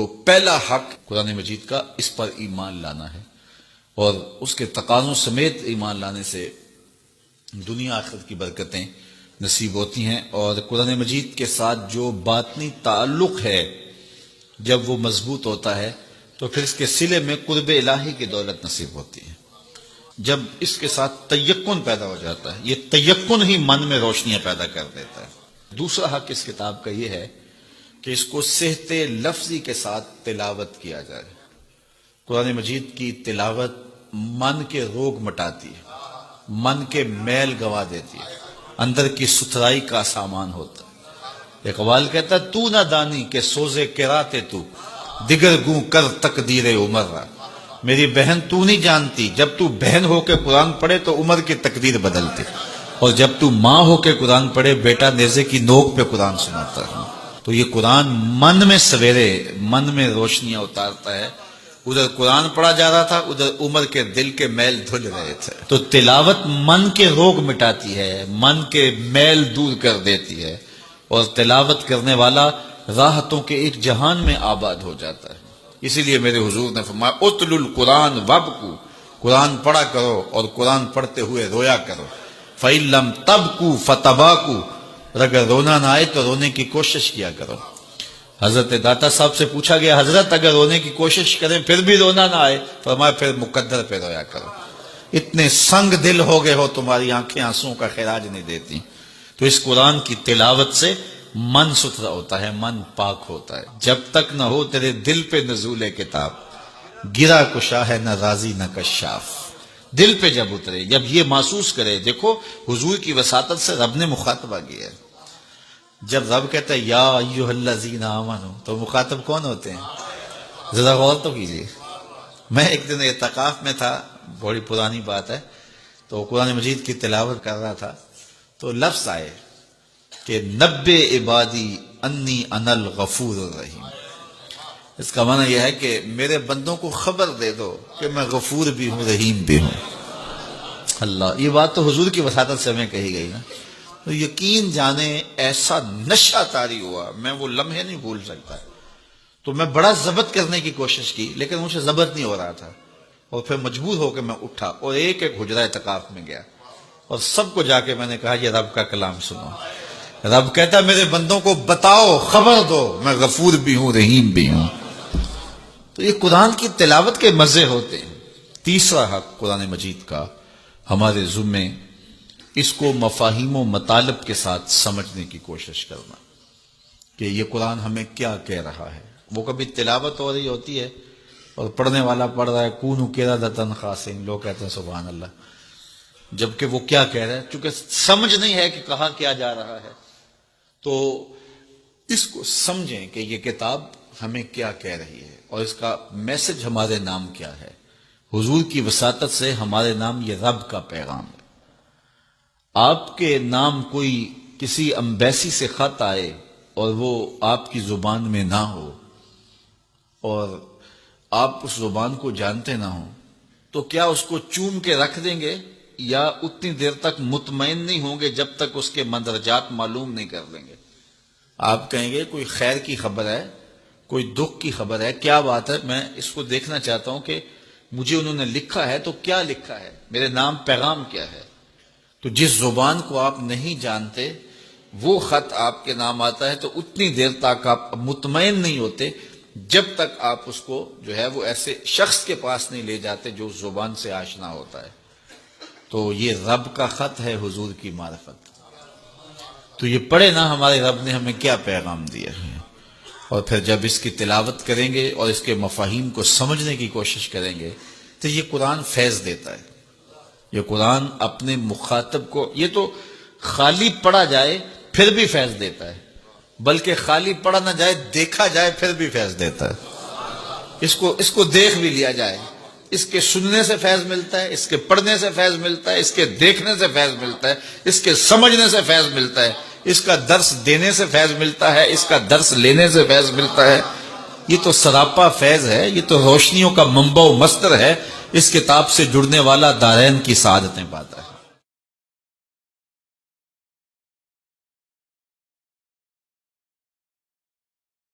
تو پہلا حق قرآن مجید کا اس پر ایمان لانا ہے، اور اس کے تقاضوں سمیت ایمان لانے سے دنیا آخرت کی برکتیں نصیب ہوتی ہیں، اور قرآن مجید کے ساتھ جو باطنی تعلق ہے جب وہ مضبوط ہوتا ہے تو پھر اس کے صلے میں قرب الہی کی دولت نصیب ہوتی ہے۔ جب اس کے ساتھ تیقن پیدا ہو جاتا ہے، یہ تیقن ہی من میں روشنیاں پیدا کر دیتا ہے۔ دوسرا حق اس کتاب کا یہ ہے کہ اس کو صحت لفظی کے ساتھ تلاوت کیا جائے۔ قرآن مجید کی تلاوت من کے روگ مٹاتی ہے، من کے میل گوا دیتی ہے، اندر کی ستھرائی کا سامان ہوتا ہے۔ اقبال کہتا ہے تو نہ دانی کہ سوزے کراتے تو دیگر گوں کر تقدیر عمر را۔ میری بہن تو نہیں جانتی، جب تو بہن ہو کے قرآن پڑھے تو عمر کی تقدیر بدلتی، اور جب تو ماں ہو کے قرآن پڑھے بیٹا نیزے کی نوک پہ قرآن سناتا ہے۔ تو یہ قرآن من میں سویرے، من میں روشنیاں اتارتا ہے۔ ادھر قرآن پڑھا جا رہا تھا، ادھر عمر کے دل کے میل دھل رہے تھے۔ تو تلاوت من کے روگ مٹاتی ہے، من کے میل دور کر دیتی ہے، اور تلاوت کرنے والا راحتوں کے ایک جہان میں آباد ہو جاتا ہے۔ اسی لیے میرے حضور نے فرمایا اتل القرآن وابکو، قرآن پڑھا کرو اور قرآن پڑھتے ہوئے رویا کرو۔ فَإِن لَمْ تَبْكُوا فَتَبَاكُوا، اور اگر رونا نہ آئے تو رونے کی کوشش کیا کرو۔ حضرت داتا صاحب سے پوچھا گیا حضرت اگر رونے کی کوشش کریں پھر بھی رونا نہ آئے، فرمایا پھر مقدر پہ رویا کرو۔ اتنے سنگ دل ہو گئے ہو تمہاری آنکھیں آنسوں کا خراج نہیں دیتی۔ تو اس قرآن کی تلاوت سے من ستھرا ہوتا ہے، من پاک ہوتا ہے۔ جب تک نہ ہو تیرے دل پہ نزول کتاب، گرا کشا ہے نہ راضی نہ کشاف۔ دل پہ جب اترے، جب یہ محسوس کرے، دیکھو حضور کی وساطت سے رب نے مخاطبہ کیا ہے۔ جب رب کہتا ہے یا ایھا الذین آمنوا، تو مخاطب کون ہوتے ہیں؟ ذرا غور تو کیجیے۔ میں ایک دن اعتکاف میں تھا، بڑی پرانی بات ہے، تو قرآن مجید کی تلاوت کر رہا تھا، تو لفظ آئے کہ نبّئ عبادی انی انا الغفور الرحیم۔ اس کا معنی یہ ہے کہ میرے بندوں کو خبر دے دو کہ میں غفور بھی ہوں، رحیم بھی ہوں۔ اللہ، یہ بات تو حضور کی وساطت سے ہمیں کہی گئی نا۔ تو یقین جانے ایسا نشہ طاری ہوا، میں وہ لمحے نہیں بھول سکتا۔ تو میں بڑا ضبط کرنے کی کوشش کی لیکن مجھے ضبط نہیں ہو رہا تھا، اور پھر مجبور ہو کے میں اٹھا اور ایک ایک حجرہ اعتکاف میں گیا، اور سب کو جا کے میں نے کہا یہ رب کا کلام سنو۔ رب کہتا میرے بندوں کو بتاؤ، خبر دو، میں غفور بھی ہوں، رحیم بھی ہوں۔ تو یہ قرآن کی تلاوت کے مزے ہوتے ہیں۔ تیسرا حق قرآن مجید کا ہمارے ذمے، اس کو مفاہیم و مطالب کے ساتھ سمجھنے کی کوشش کرنا کہ یہ قرآن ہمیں کیا کہہ رہا ہے۔ وہ کبھی تلاوت ہو رہی ہوتی ہے اور پڑھنے والا پڑھ رہا ہے کونوا قردۃ خاسئین، لوگ کہتے ہیں سبحان اللہ، جبکہ وہ کیا کہہ رہا ہے، چونکہ سمجھ نہیں ہے کہ کہاں کیا جا رہا ہے۔ تو اس کو سمجھیں کہ یہ کتاب ہمیں کیا کہہ رہی ہے اور اس کا میسج ہمارے نام کیا ہے۔ حضور کی وساطت سے ہمارے نام یہ رب کا پیغام ہے۔ آپ کے نام کوئی کسی امبیسی سے خط آئے اور وہ آپ کی زبان میں نہ ہو اور آپ اس زبان کو جانتے نہ ہوں، تو کیا اس کو چوم کے رکھ دیں گے، یا اتنی دیر تک مطمئن نہیں ہوں گے جب تک اس کے مندرجات معلوم نہیں کر لیں گے؟ آپ کہیں گے کوئی خیر کی خبر ہے، کوئی دکھ کی خبر ہے، کیا بات ہے، میں اس کو دیکھنا چاہتا ہوں کہ مجھے انہوں نے لکھا ہے تو کیا لکھا ہے، میرے نام پیغام کیا ہے۔ تو جس زبان کو آپ نہیں جانتے وہ خط آپ کے نام آتا ہے، تو اتنی دیر تک آپ مطمئن نہیں ہوتے جب تک آپ اس کو جو ہے وہ ایسے شخص کے پاس نہیں لے جاتے جو اس زبان سے آشنا ہوتا ہے۔ تو یہ رب کا خط ہے، حضور کی معرفت۔ تو یہ پڑھے نا ہمارے رب نے ہمیں کیا پیغام دیا ہے، اور پھر جب اس کی تلاوت کریں گے اور اس کے مفاہیم کو سمجھنے کی کوشش کریں گے تو یہ قرآن فیض دیتا ہے۔ یہ قرآن اپنے مخاطب کو، یہ تو خالی پڑھا جائے پھر بھی فیض دیتا ہے، بلکہ خالی پڑھا نہ جائے، دیکھا جائے پھر بھی فیض دیتا ہے۔ اس کو دیکھ بھی لیا جائے، اس کے سننے سے فیض ملتا ہے، اس کے پڑھنے سے فیض ملتا ہے، اس کے دیکھنے سے فیض ملتا ہے، اس کے سمجھنے سے فیض ملتا ہے، اس کا درس دینے سے فیض ملتا ہے، اس کا درس لینے سے فیض ملتا ہے۔ یہ تو سراپا فیض ہے، یہ تو روشنیوں کا منبع و مصدر ہے۔ اس کتاب سے جڑنے والا دارین کی سعادتیں پاتا ہے۔